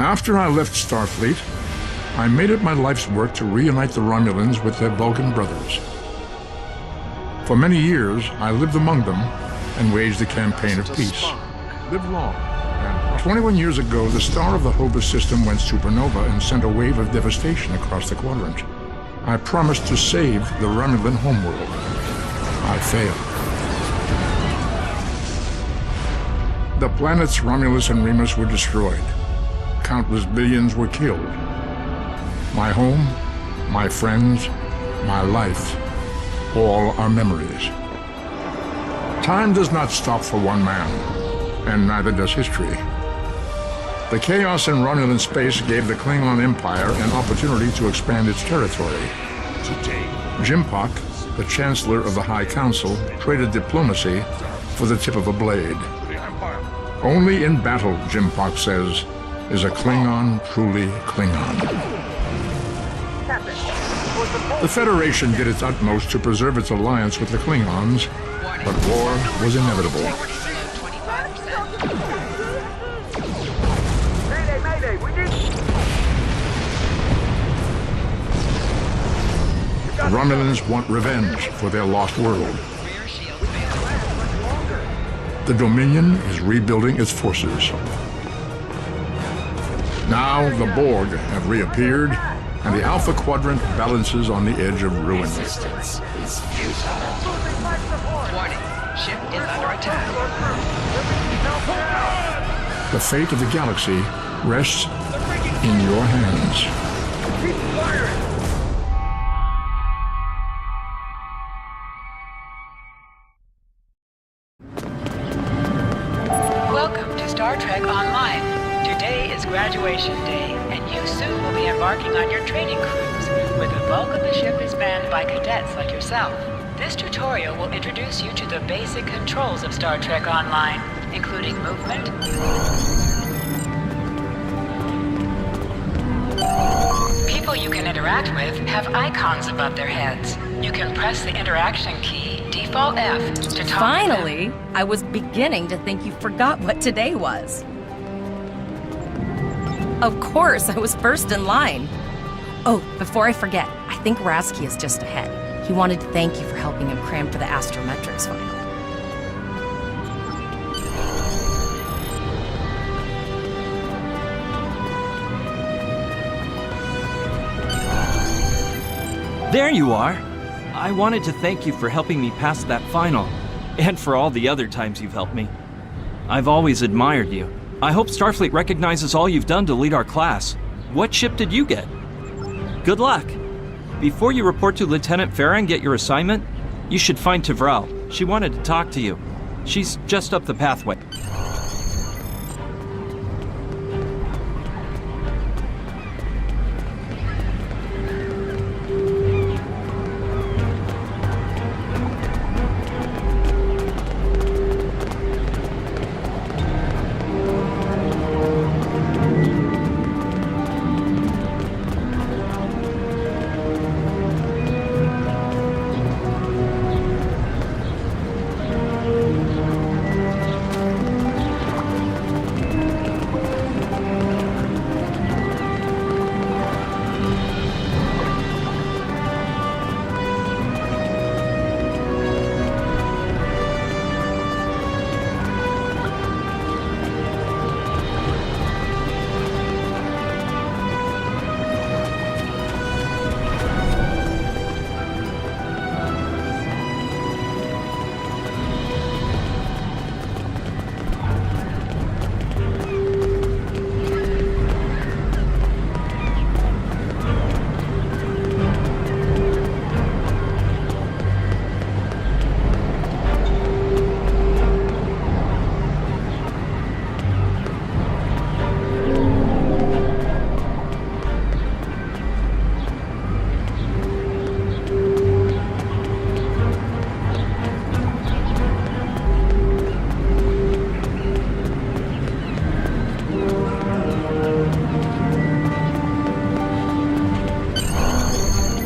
After I left Starfleet, I made it my life's work to reunite the Romulans with their Vulcan brothers. For many years, I lived among them and waged a campaign of peace. Live long. And 21 years ago, the star of the Hobus system went supernova and sent a wave of devastation across the quadrant. I promised to save the Romulan homeworld. I failed. The planets Romulus and Remus were destroyed. Countless billions were killed. My home, my friends, my life, all are memories. Time does not stop for one man, and neither does history. The chaos in Romulan space gave the Klingon Empire an opportunity to expand its territory. Today, Jimpak, the Chancellor of the High Council, traded diplomacy for the tip of a blade. Only in battle, Jimpak says, is a Klingon truly Klingon. The Federation did its utmost to preserve its alliance with the Klingons, but war was inevitable. The Romulans want revenge for their lost world. The Dominion is rebuilding its forces. Now the Borg have reappeared, and the Alpha Quadrant balances on the edge of ruin. Resistance is futile. Warning, ship is under attack. The fate of the galaxy rests in your hands. keep firing! Welcome to Star Trek Online. Today is graduation day, and you soon will be embarking on your training cruise, where the bulk of the ship is manned by cadets like yourself. This tutorial will introduce you to the basic controls of Star Trek Online, including movement, people you can interact with have icons above their heads. You can press the interaction key, Default F, to talk to them. Finally, I was beginning to think you forgot what today was. Of course, I was first in line. Oh, before I forget, I think Rasky is just ahead. He wanted to thank you for helping him cram for the Astrometrics final. There you are! I wanted to thank you for helping me pass that final, and for all the other times you've helped me. I've always admired you. I hope Starfleet recognizes all you've done to lead our class. What ship did you get? Good luck! Before you report to Lieutenant Farah and get your assignment, you should find Tvrel. She wanted to talk to you. She's just up the pathway.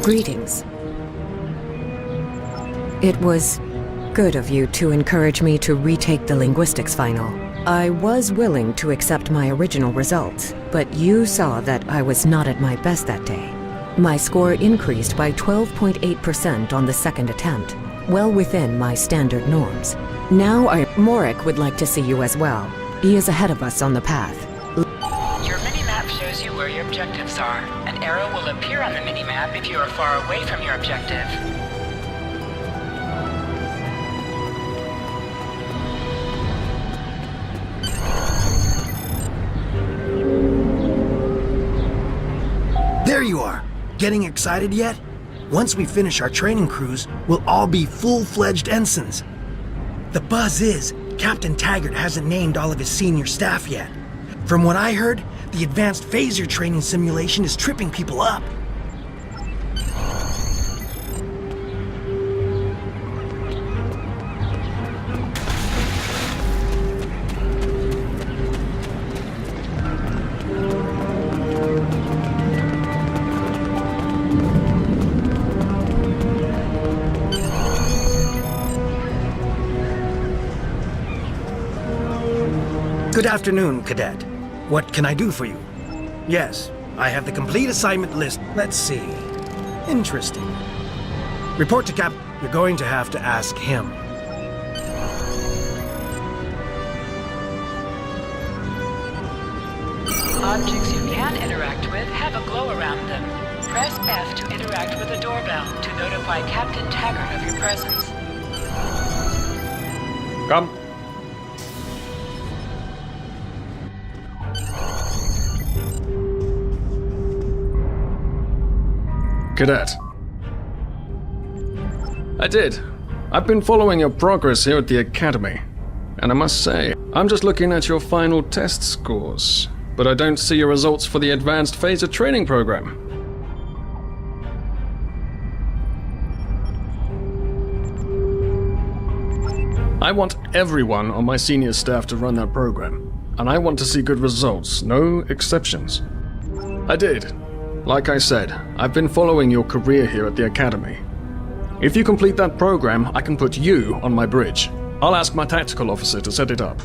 Greetings. It was good of you to encourage me to retake the linguistics final. I was willing to accept my original results, but you saw that I was not at my best that day. My score increased by 12.8% on the second attempt, well within my standard norms. Now Morik would like to see you as well. He is ahead of us on the path. Your mini-map shows you where your objectives are. An arrow will appear on the mini-map if you are far away from your objective. There you are! Getting excited yet? Once we finish our training cruise, we'll all be full-fledged ensigns. The buzz is, Captain Taggart hasn't named all of his senior staff yet. From what I heard, the advanced phaser training simulation is tripping people up. Good afternoon, Cadet. What can I do for you? Yes, I have the complete assignment list. Let's see. Interesting. Report to Cap. You're going to have to ask him. Objects you can interact with have a glow around them. Press F to interact with a doorbell to notify Captain Taggart of your presence. Come. Cadet. I did. I've been following your progress here at the Academy. And I must say, I'm just looking at your final test scores, but I don't see your results for the Advanced Phaser Training Program. I want everyone on my senior staff to run that program, and I want to see good results, no exceptions. I did. Like I said, I've been following your career here at the Academy. If you complete that program, I can put you on my bridge. I'll ask my tactical officer to set it up.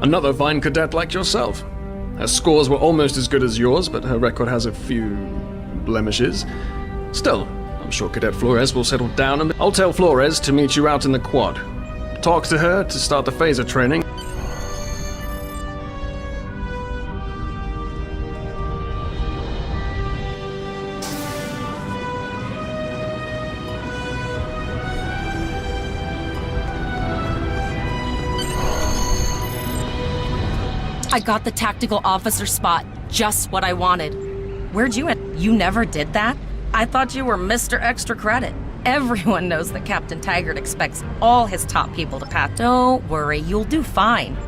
Another fine cadet like yourself. Her scores were almost as good as yours, but her record has a few blemishes. Still, I'm sure Cadet Flores will settle down, and I'll tell Flores to meet you out in the quad. Talk to her to start the phaser training. I got the tactical officer spot. Just what I wanted. Where'd you at? You never did that? I thought you were Mr. Extra Credit. Everyone knows that Captain Taggart expects all his top people to pass. Don't worry, you'll do fine.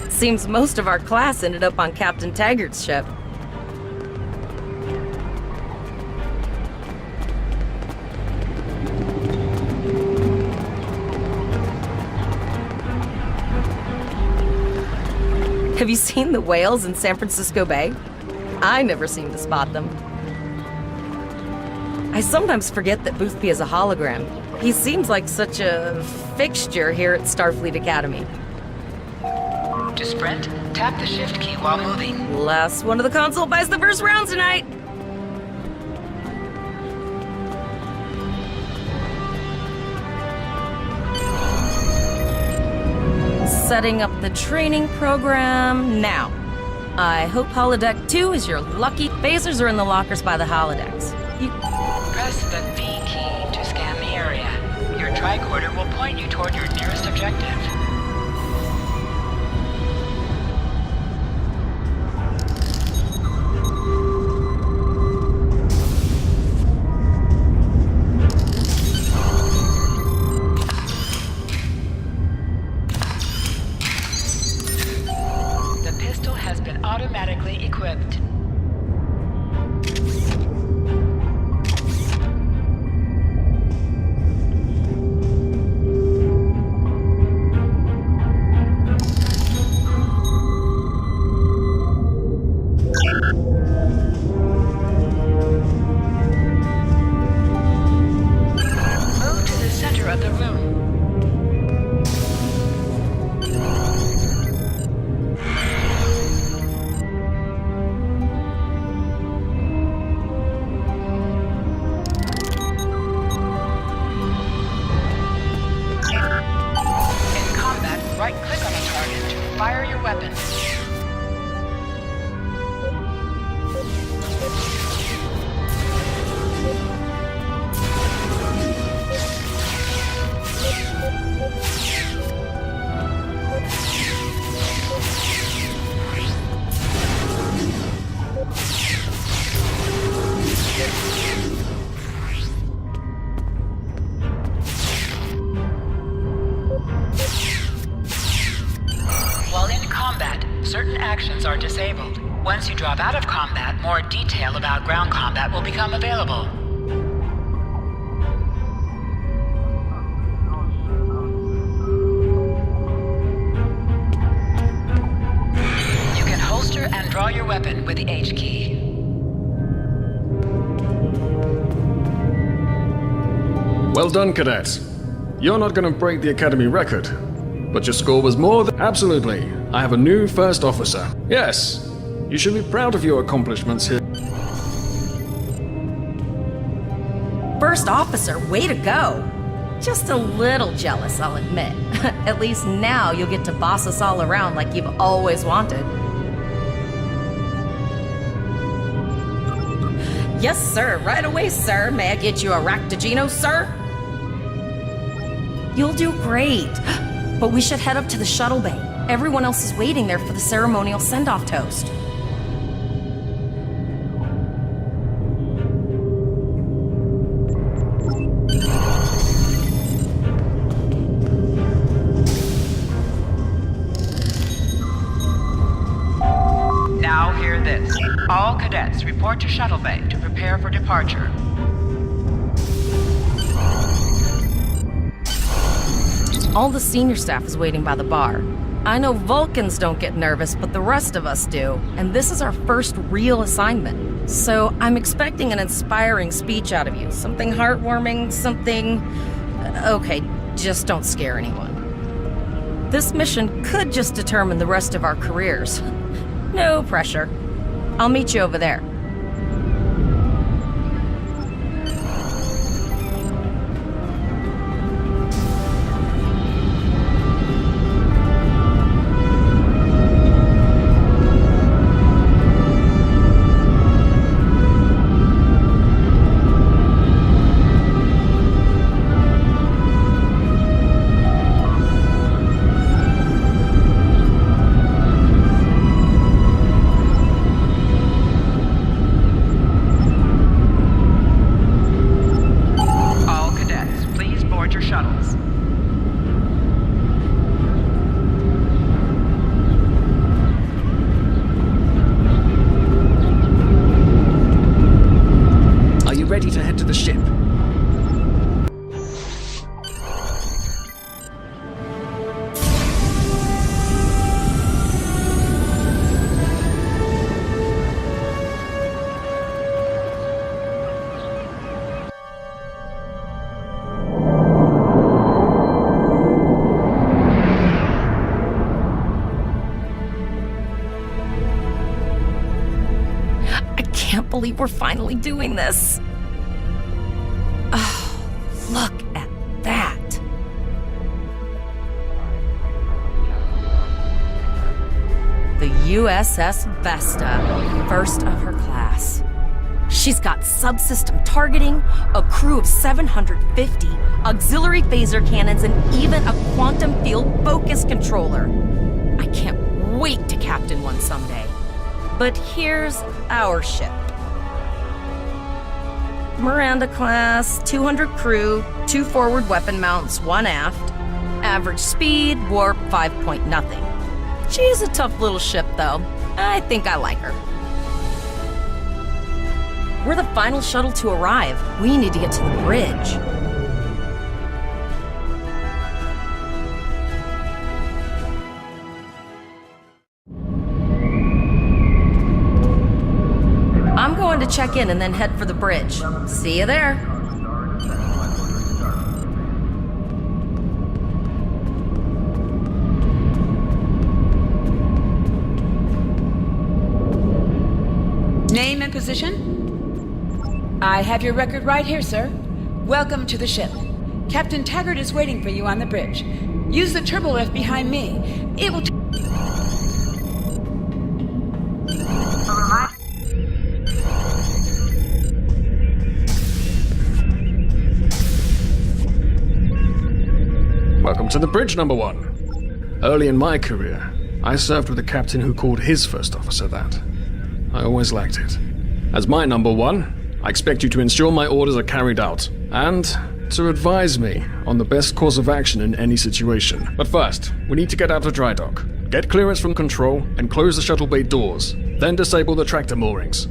Seems most of our class ended up on Captain Taggart's ship. Have you seen the whales in San Francisco Bay? I never seem to spot them. I sometimes forget that Boothby is a hologram. He seems like such a fixture here at Starfleet Academy. To sprint, tap the shift key while moving. Last one of the console buys the first round tonight! Setting up the training program now. I hope Holodeck 2 is your lucky. Phasers are in the lockers by the holodecks. Press the V key to scan the area. Your tricorder will point you toward your nearest objective. The pistol has been automatically equipped. right-click on the target to fire your weapon. While in combat, certain actions are disabled. Once you drop out of combat, more detail about ground combat will become available. You can holster and draw your weapon with the H key. Well done, cadet. You're not gonna break the Academy record, but your score was more than... Absolutely. I have a new first officer. Yes, you should be proud of your accomplishments here. First officer, way to go! Just a little jealous, I'll admit. At least now you'll get to boss us all around like you've always wanted. Yes, sir. Right away, sir. May I get you a Raktajino, sir? You'll do great. But we should head up to the shuttle bay. Everyone else is waiting there for the ceremonial send-off toast. Now hear this. All cadets report to shuttle bay to prepare for departure. All the senior staff is waiting by the bar. I know Vulcans don't get nervous, but the rest of us do. And this is our first real assignment. So I'm expecting an inspiring speech out of you. Something heartwarming, something... Okay, just don't scare anyone. This mission could just determine the rest of our careers. No pressure. I'll meet you over there. Ready to head to the ship. I can't believe we're finally doing this. Look at that. The USS Vesta, first of her class. She's got subsystem targeting, a crew of 750, auxiliary phaser cannons, and even a quantum field focus controller. I can't wait to captain one someday. But here's our ship. Miranda class, 200 crew, 2 forward weapon mounts, 1 aft. Average speed, warp 5.0. She's a tough little ship, though. I think I like her. We're the final shuttle to arrive. We need to get to the bridge. I'm going to check in and then head for the bridge. See you there. Name and position? I have your record right here, sir. Welcome to the ship. Captain Taggart is waiting for you on the bridge. Use the turbo lift behind me. It will... Welcome to the bridge, number one. Early in my career, I served with a captain who called his first officer that. I always liked it. As my number one, I expect you to ensure my orders are carried out, and to advise me on the best course of action in any situation. But first, we need to get out of dry dock, get clearance from control, and close the shuttle bay doors, then disable the tractor moorings.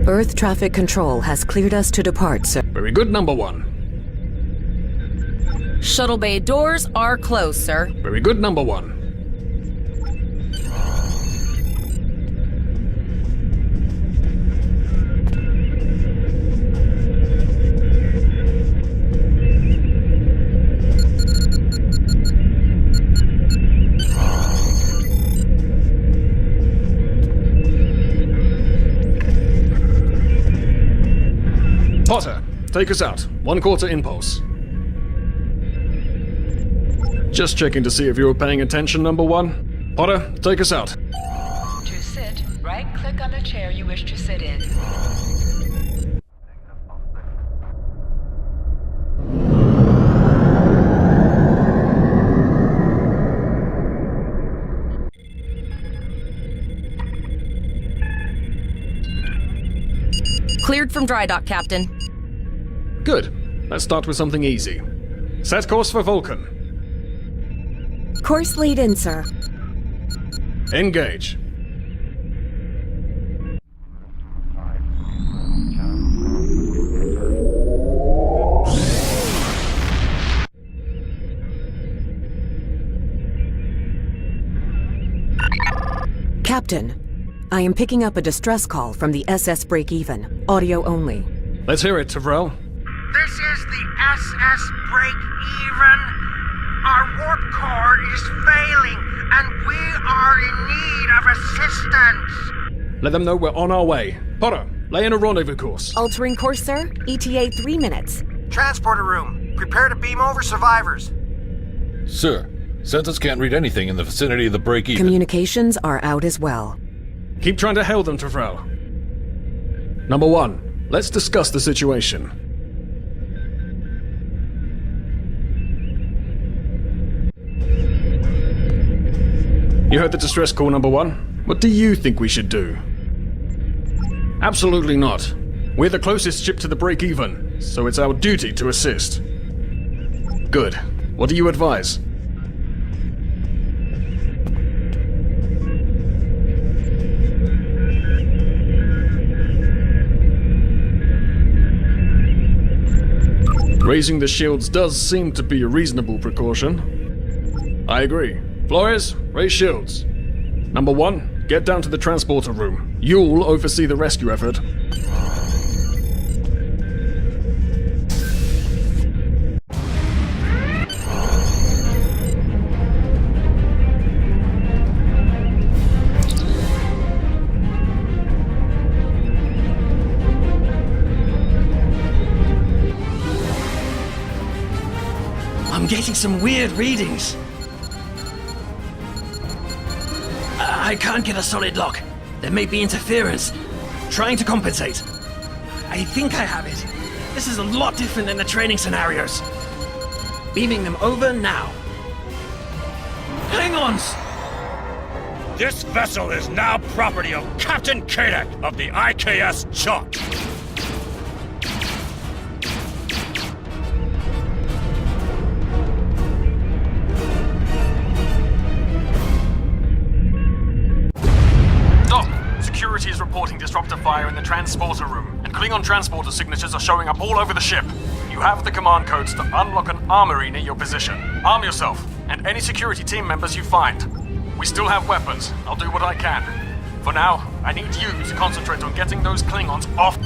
Earth traffic control has cleared us to depart, sir. Very good, number one. Shuttle bay doors are closed, sir. Very good, number one. Potter, take us out. 1/4 impulse. Just checking to see if you were paying attention, number one. Potter, take us out. To sit, right-click on the chair you wish to sit in. Cleared from dry dock, Captain. Good. Let's start with something easy. Set course for Vulcan. Course lead in, sir. Engage. Captain, I am picking up a distress call from the SS Break-Even. Audio only. Let's hear it, Tyrell. This is the SS Break-Even. Our warp core is failing, and we are in need of assistance. Let them know we're on our way. Potter, lay in a rendezvous course. Altering course, sir. ETA 3 minutes. Transporter room, prepare to beam over survivors. Sir, Census can't read anything in the vicinity of the break-even. Communications are out as well. Keep trying to hail them, Tyrell. Number one, let's discuss the situation. You heard the distress call, number one. What do you think we should do? Absolutely not. We're the closest ship to the break-even, so it's our duty to assist. Good. What do you advise? Raising the shields does seem to be a reasonable precaution. I agree. Flores, raise shields. Number one, get down to the transporter room. You'll oversee the rescue effort. I'm getting some weird readings. I can't get a solid lock. There may be interference. Trying to compensate. I think I have it. This is a lot different than the training scenarios. Beaming them over now. Klingons! This vessel is now property of Captain Kadek of the IKS Chalk. Security is reporting disruptor fire in the transporter room, and Klingon transporter signatures are showing up all over the ship. You have the command codes to unlock an armory near your position. Arm yourself, and any security team members you find. We still have weapons. I'll do what I can. For now, I need you to concentrate on getting those Klingons off.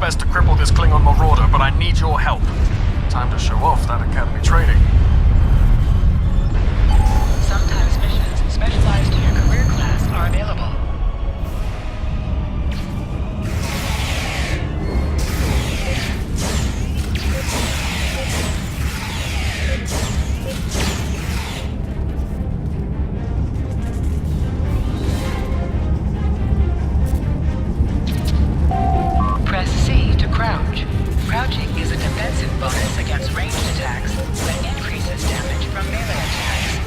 best to cripple this Klingon marauder, but I need your help. Time to show off that Academy training. Sometimes missions specialized to your career class are available. Press C to crouch. Crouching is a defensive bonus against ranged attacks that increases damage from melee attacks.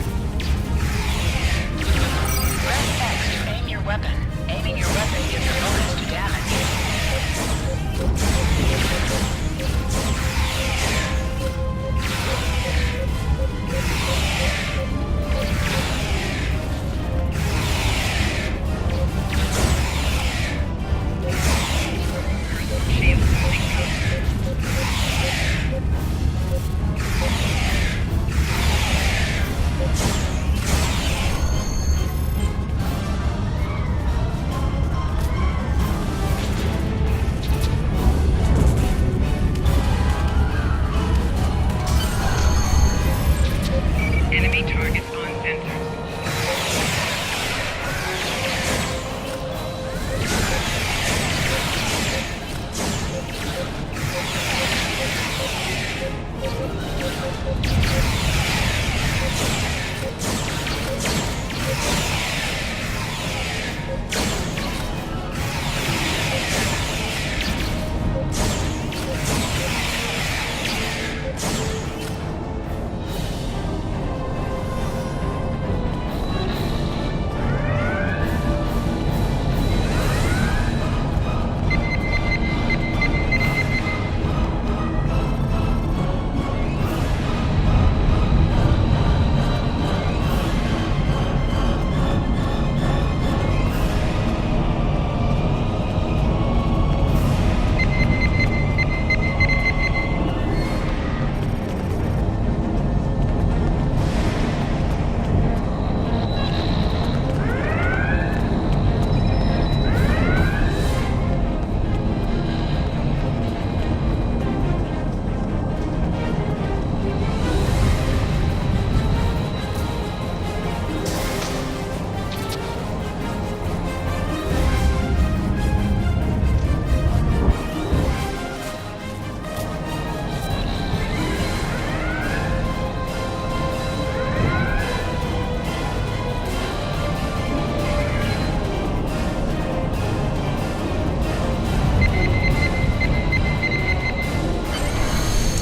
Press X to aim your weapon. Aiming your weapon gives a bonus to damage. Enemy targets on sensors.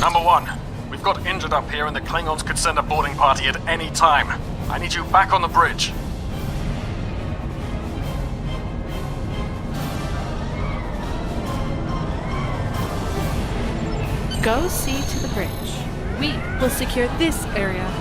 Number one, we've got injured up here and the Klingons could send a boarding party at any time. I need you back on the bridge. Go see to the bridge. We will secure this area.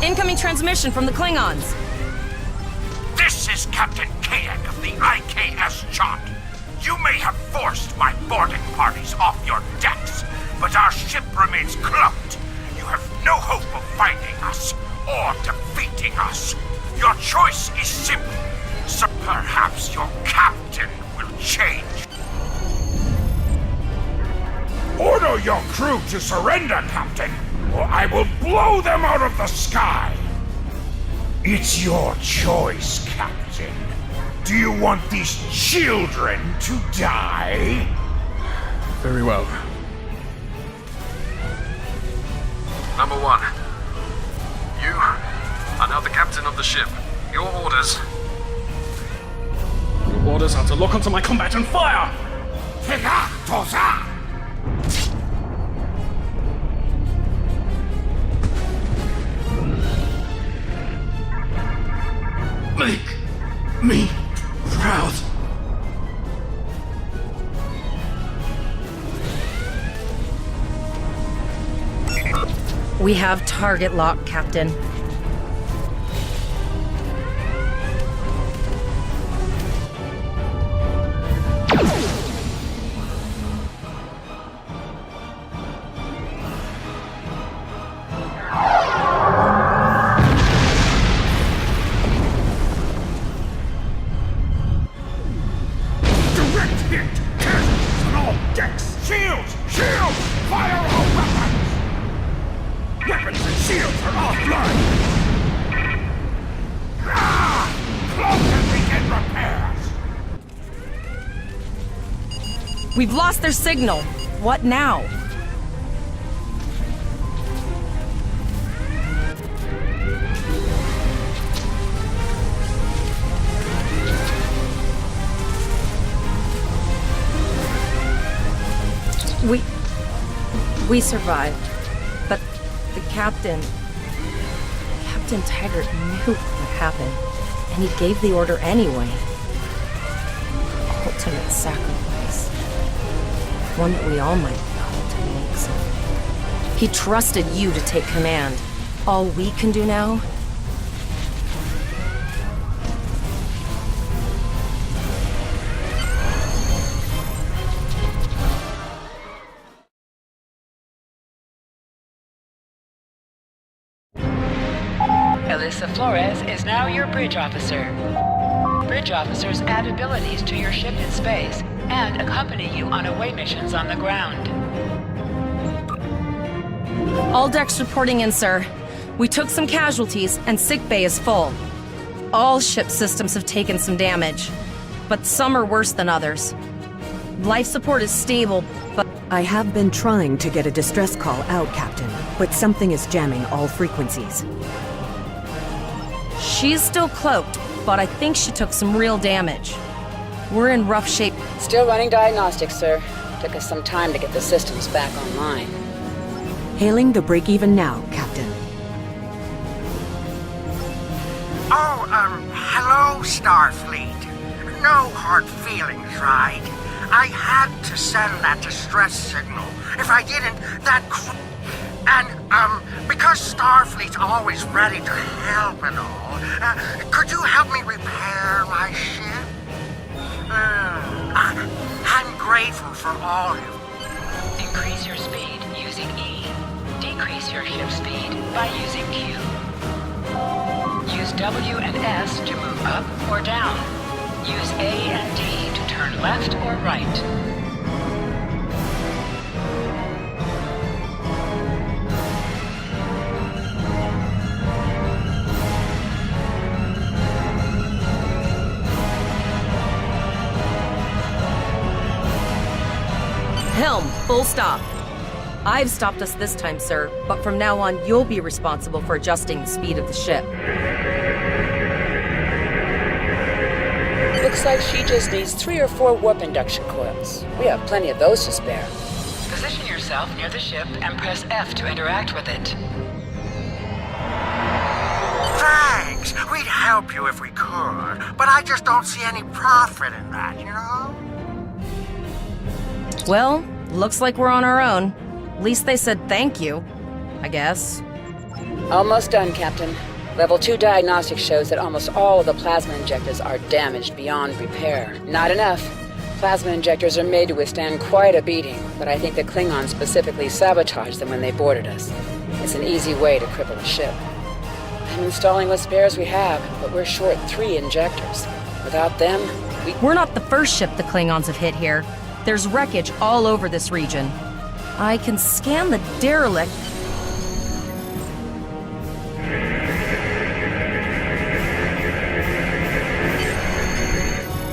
Incoming transmission from the Klingons. This is Captain Kadek of the IKS Chant. You may have forced my boarding parties off your decks, but our ship remains cloaked. You have no hope of finding us or defeating us. Your choice is simple. So perhaps your captain changed. Order your crew to surrender, Captain, or I will blow them out of the sky. It's your choice, Captain. Do you want these children to die? Very well. Number 1. You are now the captain of the ship. Your orders. Your orders are to lock onto my combat and fire! Make me proud. We have target lock, Captain. Direct hit! Cannons on all decks! Shields! Shields! Fire all weapons! Weapons and shields are offline! Close and begin repairs! We've lost their signal. What now? We survived, but the Captain Taggart knew what happened, and he gave the order anyway. Ultimate sacrifice. One that we all might be called to make, so... He trusted you to take command. All we can do now... Alyssa Flores is now your bridge officer. Bridge officers add abilities to your ship in space and accompany you on away missions on the ground. All decks reporting in, sir. We took some casualties, and sickbay is full. All ship systems have taken some damage, but some are worse than others. Life support is stable, but... I have been trying to get a distress call out, Captain, but something is jamming all frequencies. She's still cloaked, but I think she took some real damage. We're in rough shape. Still running diagnostics, sir. Took us some time to get the systems back online. Hailing the break-even now, Captain. Oh, hello, Starfleet. No hard feelings, right? I had to send that distress signal. If I didn't, because Starfleet's always ready to help and all, could you help me repair my ship? I'm grateful for all you... Increase your speed using E. Decrease your ship speed by using Q. Use W and S to move up or down. Use A and D to turn left or right. Helm, full stop. I've stopped us this time, sir, but from now on, you'll be responsible for adjusting the speed of the ship. Looks like she just needs 3 or 4 warp induction coils. We have plenty of those to spare. Position yourself near the ship and press F to interact with it. Thanks! We'd help you if we could, but I just don't see any profit in that, you know? Well, looks like we're on our own. At least they said thank you, I guess. Almost done, Captain. Level 2 diagnostics shows that almost all of the plasma injectors are damaged beyond repair. Not enough. Plasma injectors are made to withstand quite a beating, but I think the Klingons specifically sabotaged them when they boarded us. It's an easy way to cripple a ship. I'm installing what spares we have, but we're short 3 injectors. Without them, We're not the first ship the Klingons have hit here. There's wreckage all over this region. I can scan the derelict.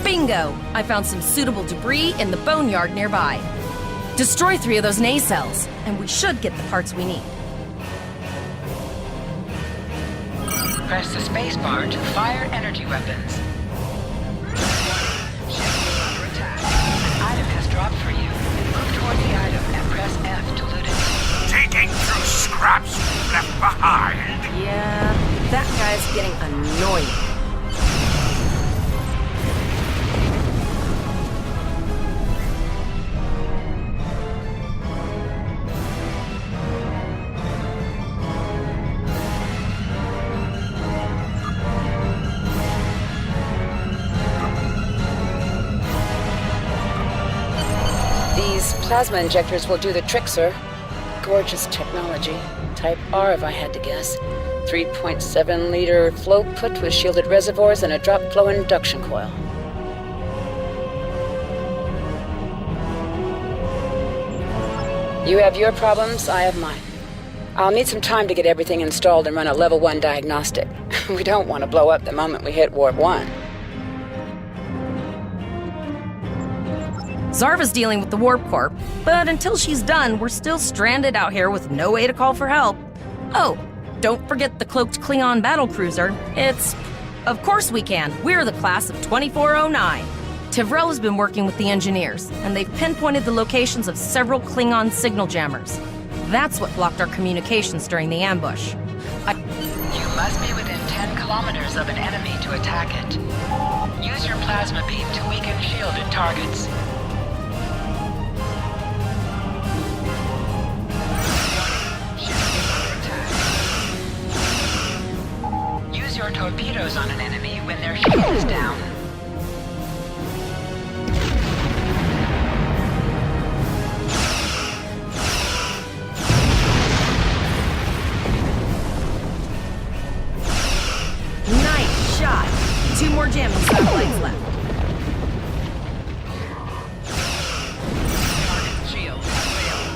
Bingo! I found some suitable debris in the boneyard nearby. Destroy 3 of those nacelles, and we should get the parts we need. Press the spacebar to fire energy weapons. Ship is under attack. An item has dropped for you. Move toward the item and press F to loot it. Digging through scraps left behind. Yeah, that guy's getting annoying. Plasma injectors will do the trick, sir. Gorgeous technology. Type R, if I had to guess. 3.7-liter flow put with shielded reservoirs and a drop flow induction coil. You have your problems, I have mine. I'll need some time to get everything installed and run a level 1 diagnostic. We don't want to blow up the moment we hit Warp 1. Zarva's dealing with the Warp Corp, but until she's done, we're still stranded out here with no way to call for help. Oh, don't forget the cloaked Klingon battlecruiser. Of course we can. We're the class of 2409. Tivrel has been working with the engineers, and they've pinpointed the locations of several Klingon signal jammers. That's what blocked our communications during the ambush. You must be within 10 kilometers of an enemy to attack it. Use your plasma beam to weaken shielded targets. Use your torpedoes on an enemy when their shield is down. Nice shot! 2 more jamming satellites left. Target shield failed.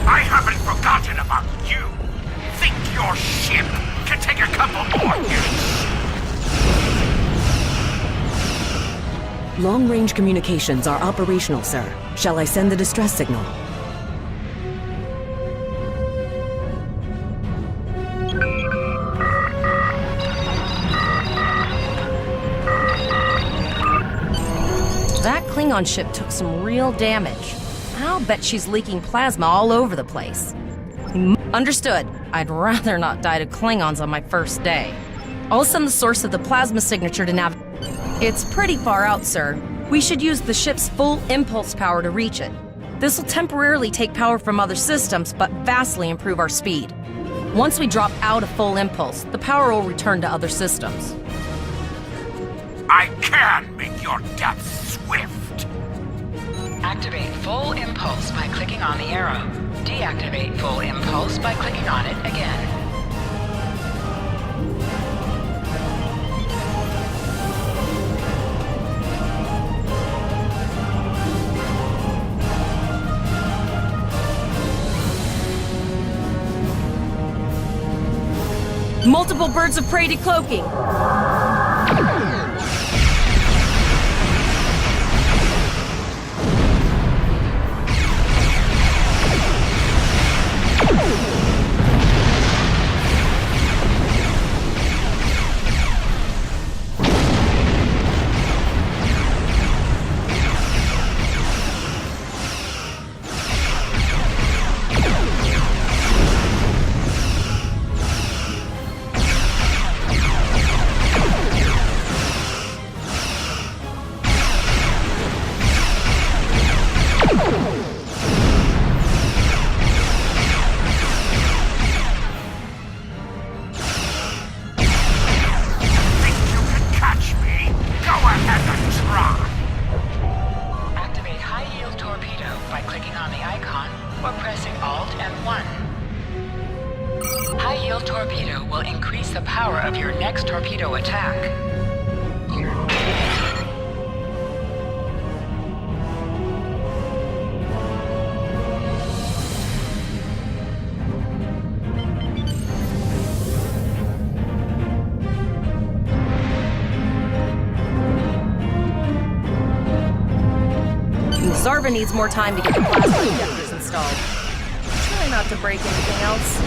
I haven't forgotten about you. Think your ship can take a couple more hits? Long-range communications are operational, sir. Shall I send the distress signal? That Klingon ship took some real damage. I'll bet she's leaking plasma all over the place. Understood. I'd rather not die to Klingons on my first day. I'll send the source of the plasma signature to nav. It's pretty far out, sir. We should use the ship's full impulse power to reach it. This will temporarily take power from other systems, but vastly improve our speed. Once we drop out of full impulse, the power will return to other systems. I can make your death swift. Activate full impulse by clicking on the arrow. Deactivate full impulse by clicking on it again. Multiple birds of prey decloaking. increase the power of your next torpedo attack. Zarva needs more time to get the plasma injectors installed. Try not to break anything else.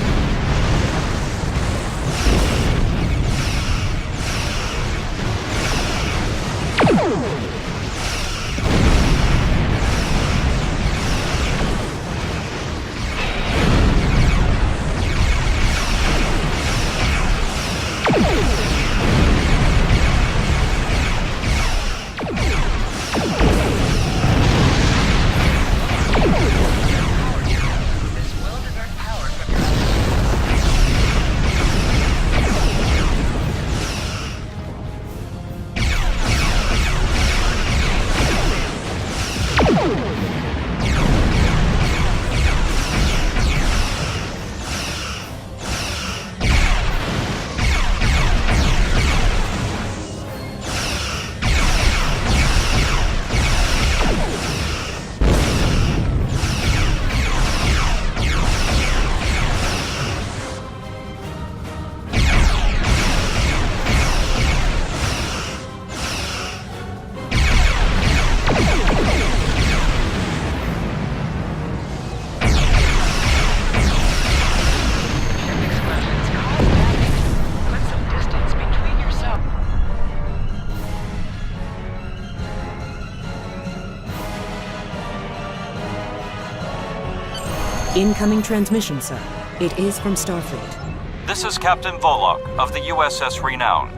Incoming transmission, sir. It is from Starfleet. This is Captain Volok of the USS Renown.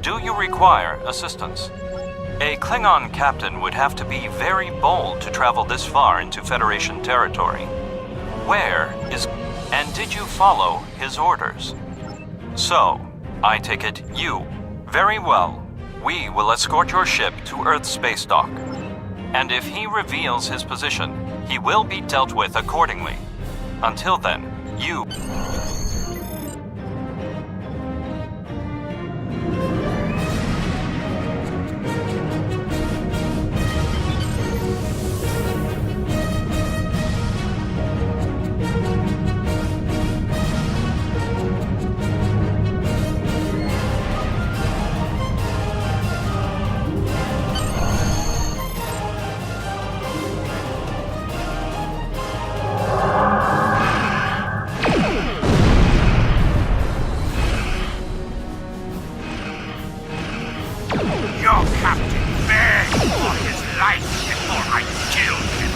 Do you require assistance? A Klingon captain would have to be very bold to travel this far into Federation territory. Where is... and did you follow his orders? So, I take it you. Very well. We will escort your ship to Earth's space dock. And if he reveals his position, he will be dealt with accordingly. Until then, you... Your captain begged for his life before I killed him.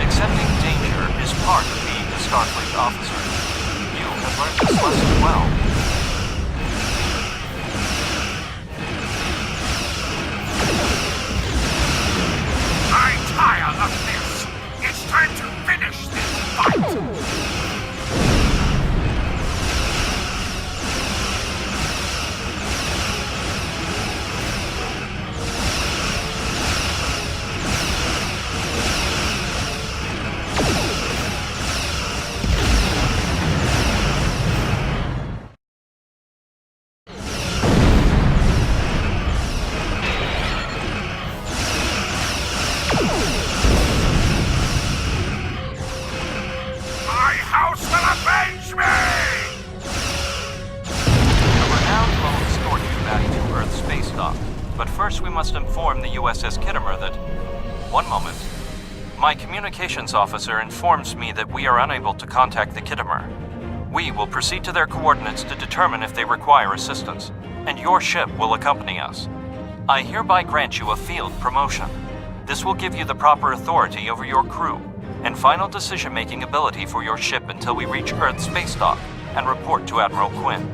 Accepting danger is part of being a Starfleet officer. You have learned this lesson well. I'm tired of this. It's time to finish this fight. My house will avenge me! The Renown will escort you back to Earth's space dock. But first we must inform the USS Kittimer that... One moment. My communications officer informs me that we are unable to contact the Kittimer. We will proceed to their coordinates to determine if they require assistance, and your ship will accompany us. I hereby grant you a field promotion. This will give you the proper authority over your crew, and final decision-making ability for your ship until we reach Earth's space dock and report to Admiral Quinn.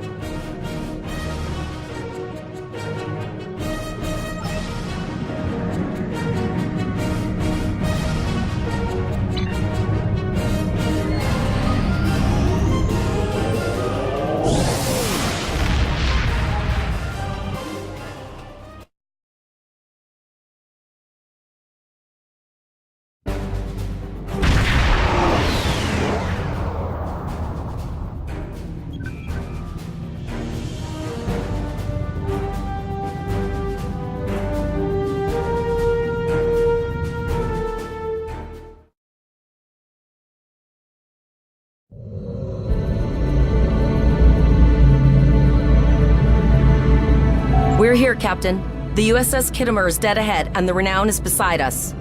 We're here, Captain. The USS Kittimer is dead ahead, and the Renown is beside us.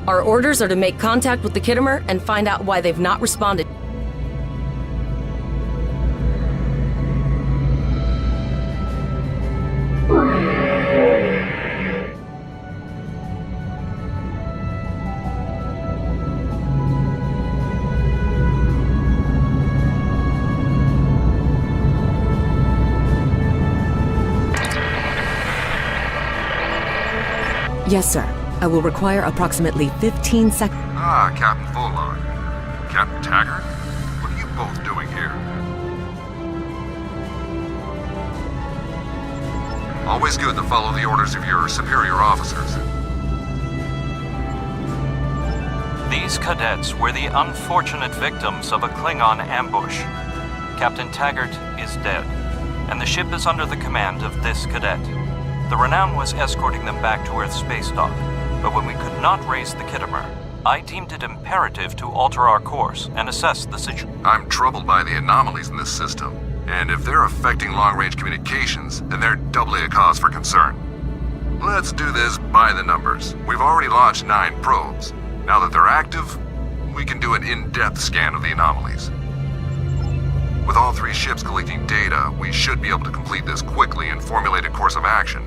Our orders are to make contact with the Kittimer and find out why they've not responded. Yes, sir. I will require approximately 15 seconds. Ah, Captain Fullon. Captain Taggart? What are you both doing here? Always good to follow the orders of your superior officers. These cadets were the unfortunate victims of a Klingon ambush. Captain Taggart is dead, and the ship is under the command of this cadet. The Renown was escorting them back to Earth's space dock, but when we could not raise the Kittimer, I deemed it imperative to alter our course and assess the situation. I'm troubled by the anomalies in this system, and if they're affecting long-range communications, then they're doubly a cause for concern. Let's do this by the numbers. We've already launched 9 probes. Now that they're active, we can do an in-depth scan of the anomalies. With all 3 ships collecting data, we should be able to complete this quickly and formulate a course of action.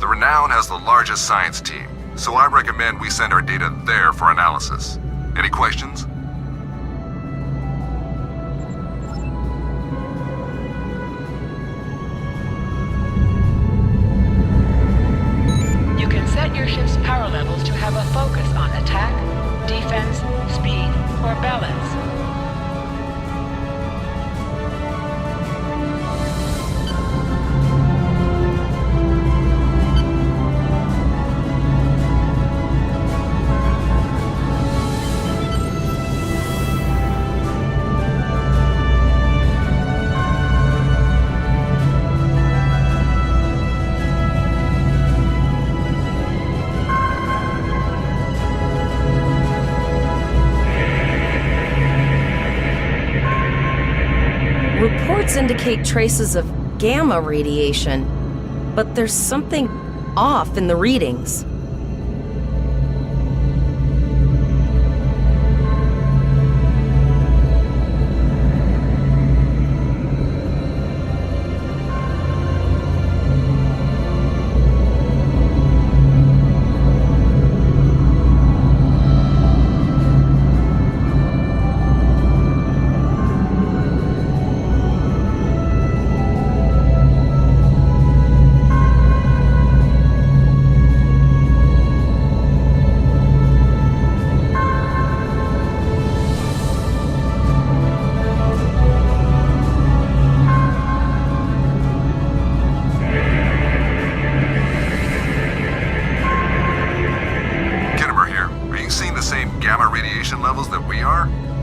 The Renown has the largest science team, so I recommend we send our data there for analysis. Any questions? You can set your ship's power levels to have a focus on attack, defense, speed, or balance. Reports indicate traces of gamma radiation, but there's something off in the readings.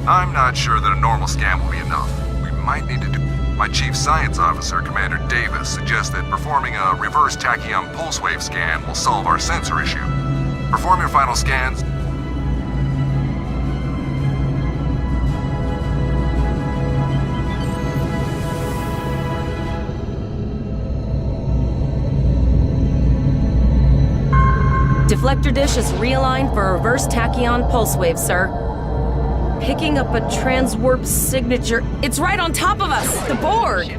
I'm not sure that a normal scan will be enough. We might need to do... My Chief Science Officer, Commander Davis, suggests that performing a reverse tachyon pulse wave scan will solve our sensor issue. Perform your final scans. Deflector dish is realigned for a reverse tachyon pulse wave, sir. Picking up a transwarp signature. It's right on top of us! The board!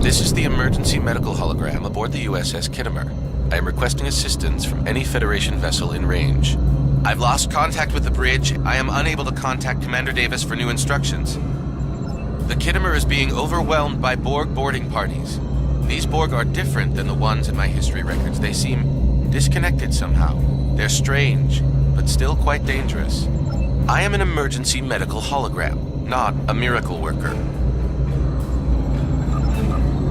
This is the emergency medical hologram aboard the USS Kittimer. I am requesting assistance from any Federation vessel in range. I've lost contact with the bridge. I am unable to contact Commander Davis for new instructions. The Kittimer is being overwhelmed by Borg boarding parties. These Borg are different than the ones in my history records. They seem disconnected somehow. They're strange, but still quite dangerous. I am an emergency medical hologram, not a miracle worker.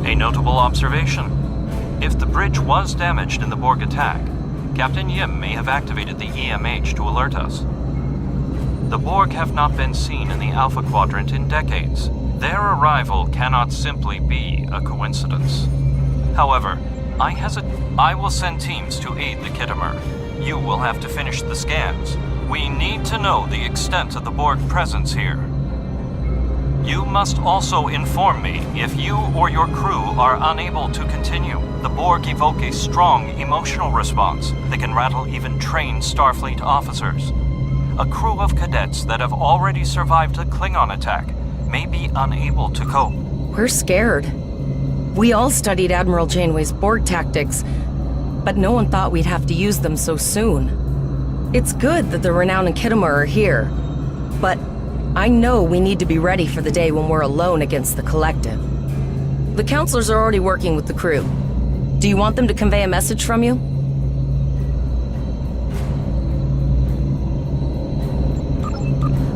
A notable observation. If the bridge was damaged in the Borg attack, Captain Yim may have activated the EMH to alert us. The Borg have not been seen in the Alpha Quadrant in decades. Their arrival cannot simply be a coincidence. However, I will send teams to aid the Kittimer. You will have to finish the scans. We need to know the extent of the Borg presence here. You must also inform me if you or your crew are unable to continue. The Borg evoke a strong emotional response that can rattle even trained Starfleet officers. A crew of cadets that have already survived a Klingon attack may be unable to cope. We're scared. We all studied Admiral Janeway's Borg tactics, but no one thought we'd have to use them so soon. It's good that the Renown and Kittimer are here, but I know we need to be ready for the day when we're alone against the Collective. The counselors are already working with the crew. Do you want them to convey a message from you?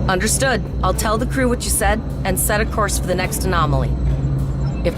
Understood. I'll tell the crew what you said and set a course for the next anomaly. If...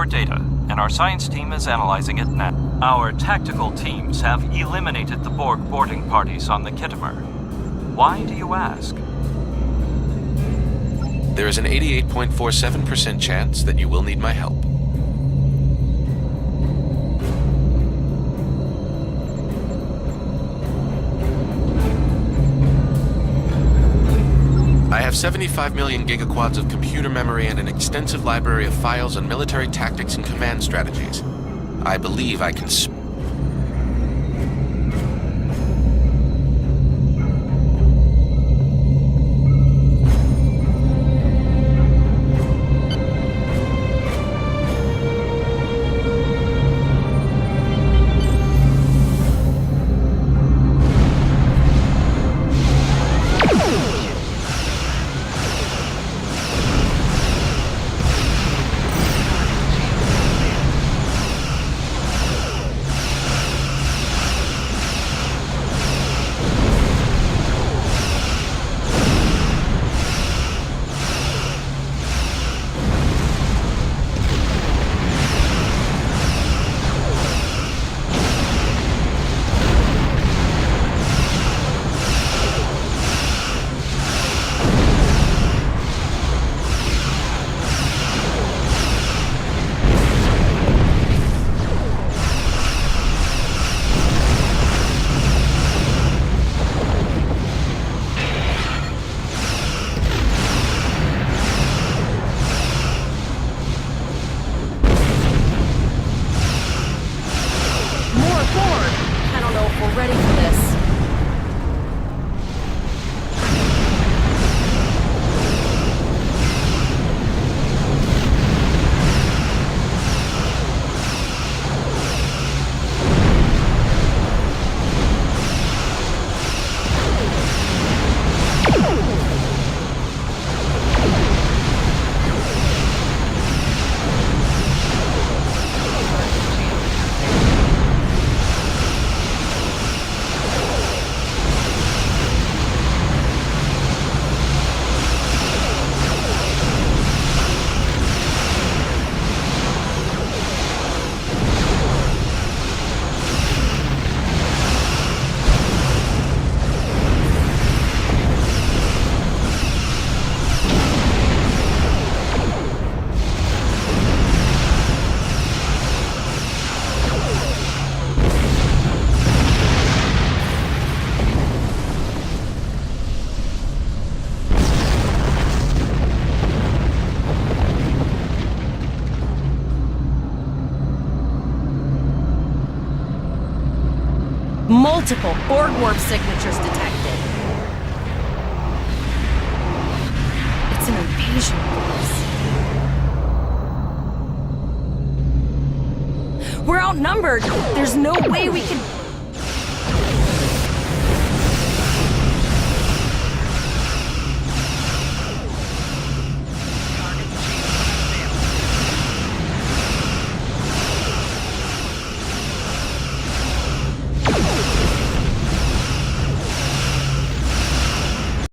Data, and our science team is analyzing it now. Our tactical teams have eliminated the Borg boarding parties on the Kittimer. Why do you ask? There is an 88.47% chance that you will need my help. I have 75 million gigaquads of computer memory and an extensive library of files on military tactics and command strategies. I believe I can Multiple Borg warp signatures detected. It's an invasion force. We're outnumbered. There's no way we can...